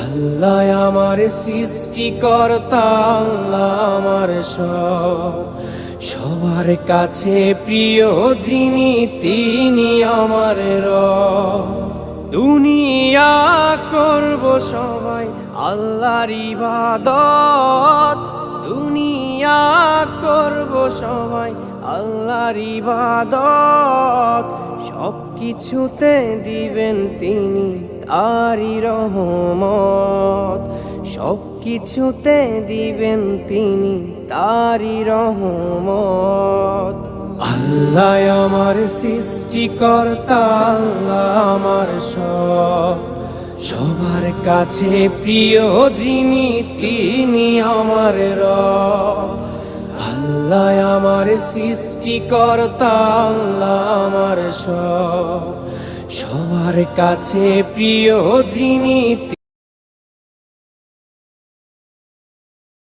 আল্লাহ আমার সৃষ্টিকর্তা, আল্লাহ আমার সব, সবার কাছে প্রিয় যিনি তিনি আমার রব। দুনিয়া করব সবাই আল্লাহর ইবাদত, দুনিয়া করব সবাই আল্লাহর ইবাদত, সব কিছুতে দিবেন তিনি তারি রহমত, সব কিছুতে দিবেন তিনি তারি রহমত। আল্লাহ আমার সৃষ্টিকর্তা, আল্লাহ আমার সব, সবার কাছে প্রিয় যিনি তিনি আমার রব। আল্লাহ আমার সৃষ্টিকর্তা, আল্লাহ আমার সব, সবার কাছে প্রিয় যিনি